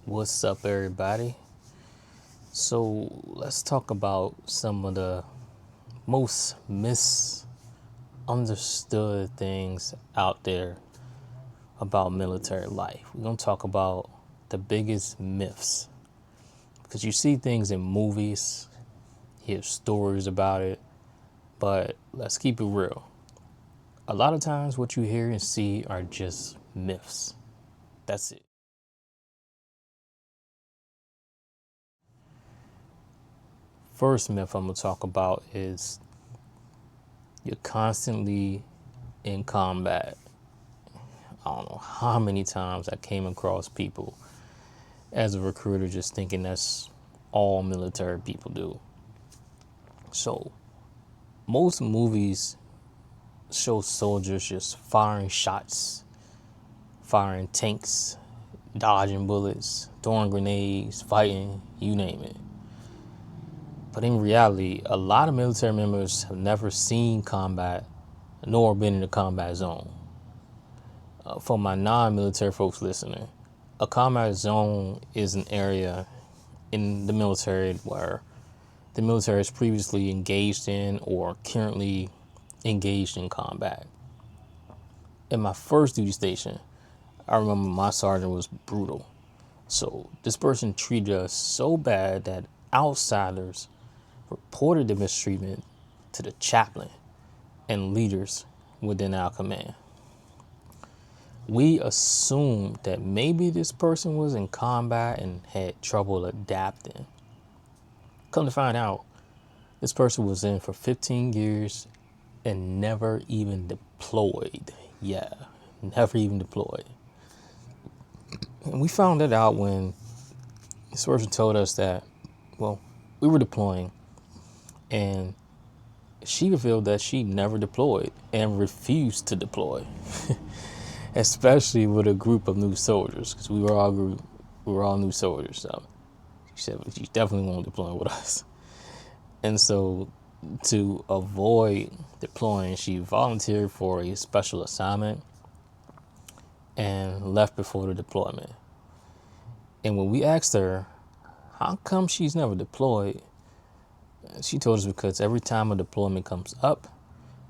What's up, everybody? So, let's talk about some of the most misunderstood things out there about military life. We're going to talk about the biggest myths because you see things in movies, hear stories about it, but let's keep it real. A lot of times, what you hear and see are just myths. That's it. First myth I'm going to talk about is you're constantly in combat. I don't know how many times I came across people as a recruiter just thinking that's all military people do. So, most movies show soldiers just firing shots, firing tanks, dodging bullets, throwing grenades, fighting, you name it. But in reality, a lot of military members have never seen combat nor been in a combat zone. For my non-military folks listening, a combat zone is an area in the military where the military is previously engaged in or currently engaged in combat. In my first duty station, I remember my sergeant was brutal. So this person treated us so bad that outsiders reported the mistreatment to the chaplain and leaders within our command. We assumed that maybe this person was in combat and had trouble adapting. Come to find out, this person was in for 15 years and never even deployed. Yeah, never even deployed. And we found that out when this person told us that, well, we were deploying and she revealed that she never deployed and refused to deploy, especially with a group of new soldiers, because we were all new soldiers. So she said she definitely won't deploy with us. And so to avoid deploying, she volunteered for a special assignment and left before the deployment. And when we asked her, how come she's never deployed? She told us because every time a deployment comes up,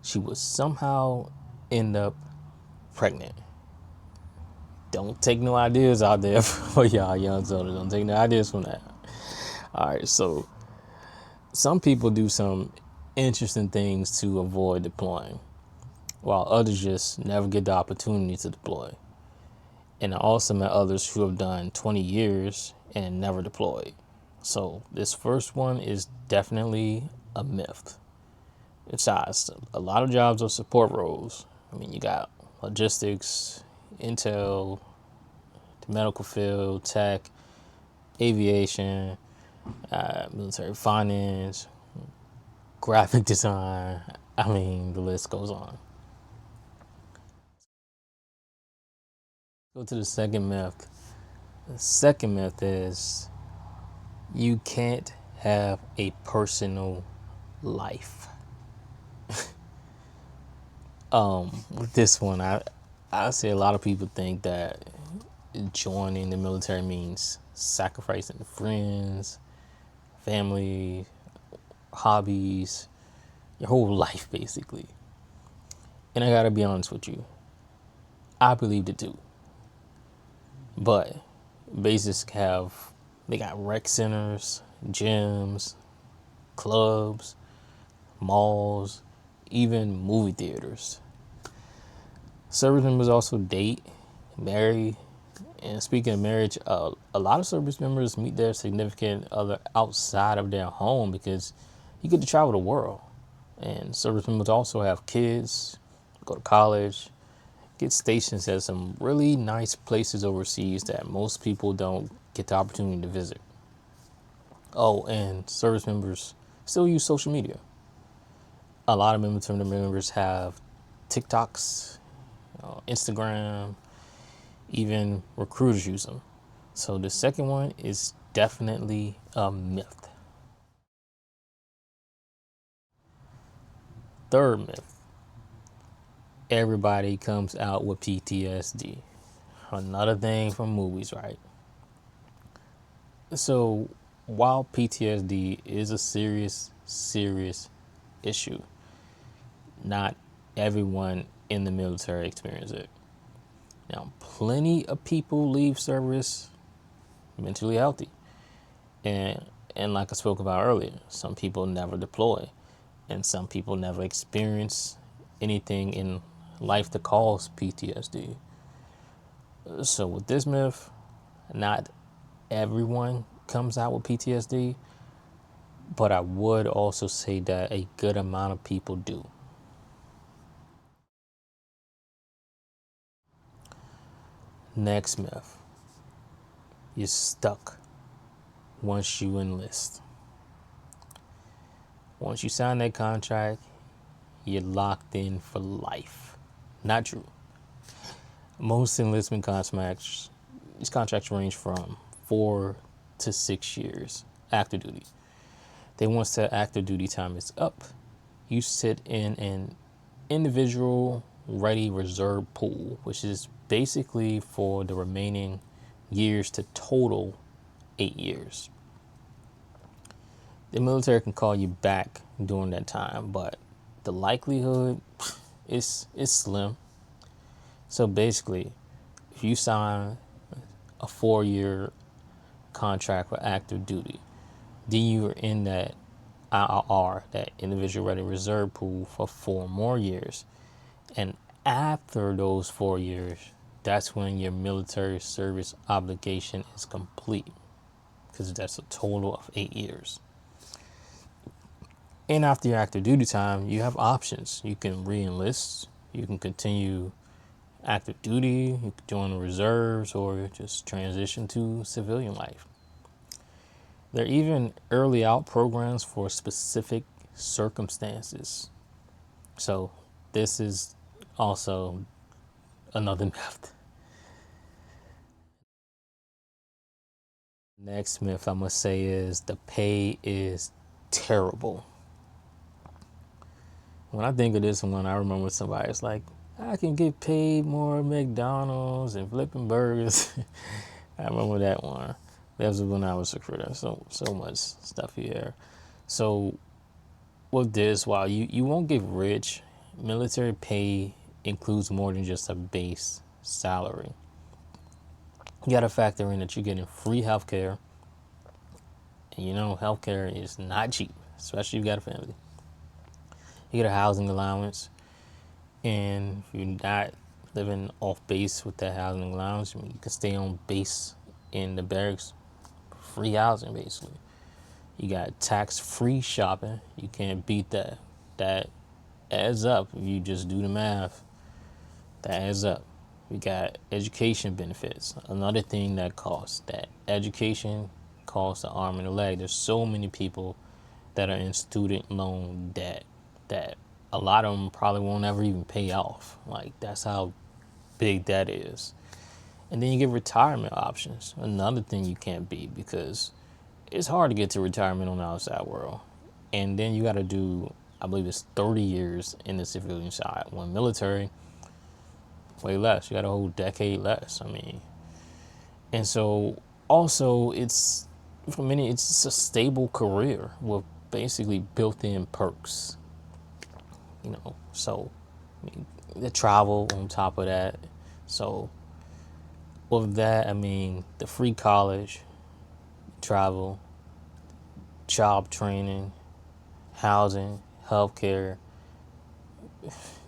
she would somehow end up pregnant. Don't take no ideas out there for y'all young soldiers. Don't take no ideas from that. All right, so some people do some interesting things to avoid deploying, while others just never get the opportunity to deploy. And I also met others who have done 20 years and never deployed. So this first one is definitely a myth. Besides, a lot of jobs are support roles. I mean, you got logistics, intel, the medical field, tech, aviation, military finance, graphic design. I mean, the list goes on. Go to the second myth. The second myth is you can't have a personal life. With this one, I say a lot of people think that joining the military means sacrificing friends, family, hobbies, your whole life basically. And I gotta be honest with you, I believed it too. But bases they got rec centers, gyms, clubs, malls, even movie theaters. Service members also date, marry, and speaking of marriage, a lot of service members meet their significant other outside of their home because you get to travel the world. And service members also have kids, go to college, get stations at some really nice places overseas that most people don't get the opportunity to visit. Oh, and service members still use social media. A lot of military members have TikToks, Instagram, even recruiters use them. So the second one is definitely a myth. Third myth, everybody comes out with PTSD. Another thing from movies, right? So while PTSD is a serious issue, not everyone in the military experience it. Now, plenty of people leave service mentally healthy. And and like I spoke about earlier, some people never deploy and some people never experience anything in life that cause PTSD. So with this myth, not everyone comes out with PTSD, but I would also say that a good amount of people do. Next myth, you're stuck once you enlist. Once you sign that contract, you're locked in for life. Not true. Most enlistment contracts, these contracts range from 4 to 6 years active duty. Then once that active duty time is up, you sit in an individual ready reserve pool, which is basically for the remaining years to total 8 years. The military can call you back during that time, but the likelihood is slim. So basically, if you sign a 4 year contract for active duty, then you are in that IRR, that individual ready reserve pool, for 4 more years. And after those 4 years, that's when your military service obligation is complete, because that's a total of 8 years. And after your active duty time, you have options. You can re-enlist, you can continue active duty, you can join the reserves, or just transition to civilian life. There are even early out programs for specific circumstances. So this is also another myth. Next myth I must say is the pay is terrible. When I think of this one, I remember somebody's like, I can get paid more at McDonald's and flipping burgers. I remember that one. That was when I was a recruiter. So much stuff here. So with this, while you won't get rich, military pay includes more than just a base salary. You got to factor in that you're getting free healthcare, and you know healthcare is not cheap, especially if you got a family. You get a housing allowance, and if you're not living off base with that housing allowance, I mean, you can stay on base in the barracks, free housing basically. You got tax-free shopping. You can't beat that. That adds up if you just do the math. That adds up. We got education benefits. Another thing that costs. That education costs an arm and a leg. There's so many people that are in student loan debt that a lot of them probably won't ever even pay off. Like, that's how big that is. And then you get retirement options. Another thing you can't beat, because it's hard to get to retirement on the outside world. And then you got to do, I believe it's 30 years in the civilian side. When military, way less. You got a whole decade less. I mean, and so also it's, for many, it's just a stable career with basically built-in perks. So I mean, the travel on top of that. So with that, I mean, the free college, travel, job training, housing, healthcare.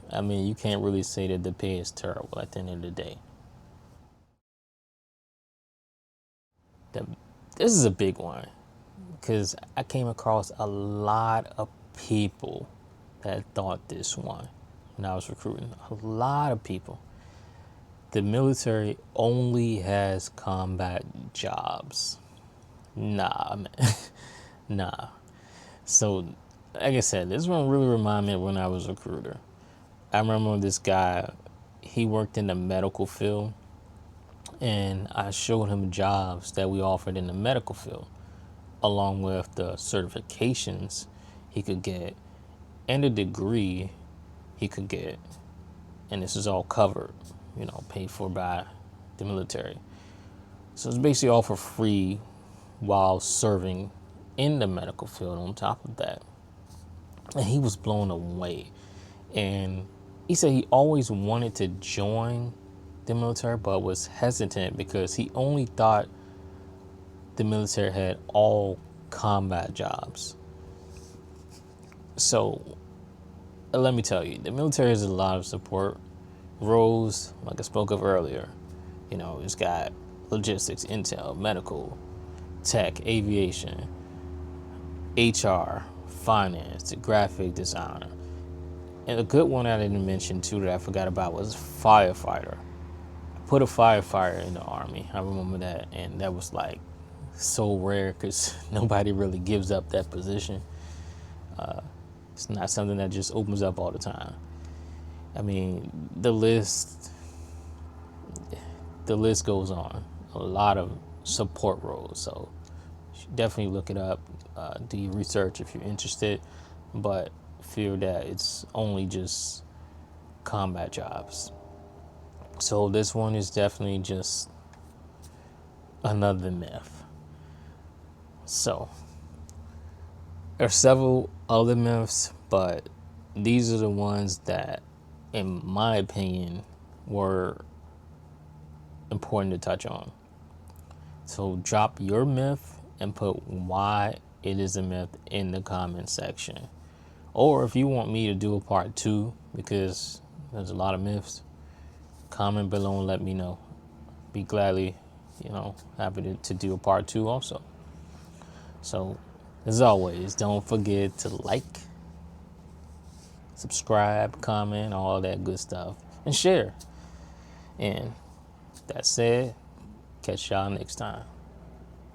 I mean, you can't really say that the pay is terrible at the end of the day. The, this is a big one, because I came across a lot of people that thought this one when I was recruiting. A lot of people. The military only has combat jobs. Nah, man. Nah. So, like I said, this one really reminded me of when I was a recruiter. I remember this guy, he worked in the medical field, and I showed him jobs that we offered in the medical field, along with the certifications he could get and the degree he could get. And this is all covered, paid for by the military. So it's basically all for free while serving in the medical field on top of that. And he was blown away. And he said he always wanted to join the military, but was hesitant because he only thought the military had all combat jobs. So let me tell you, the military has a lot of support roles, like I spoke of earlier. You know, it's got logistics, intel, medical, tech, aviation, HR, finance, graphic designer. And a good one I didn't mention too that I forgot about was firefighter. I put a firefighter in the Army. I remember that. And that was like so rare because nobody really gives up that position. It's not something that just opens up all the time. I mean, the list goes on. A lot of support roles. So definitely look it up. Do your research if you're interested, but fear that it's only just combat jobs. So this one is definitely just another myth. So there are several other myths, but these are the ones that, in my opinion, were important to touch on. So drop your myth and put why it is a myth in the comment section. Or if you want me to do a part 2, because there's a lot of myths, comment below and let me know. Be gladly, happy to do a part 2 also. So, as always, don't forget to like, subscribe, comment, all that good stuff, and share. And that said, catch y'all next time.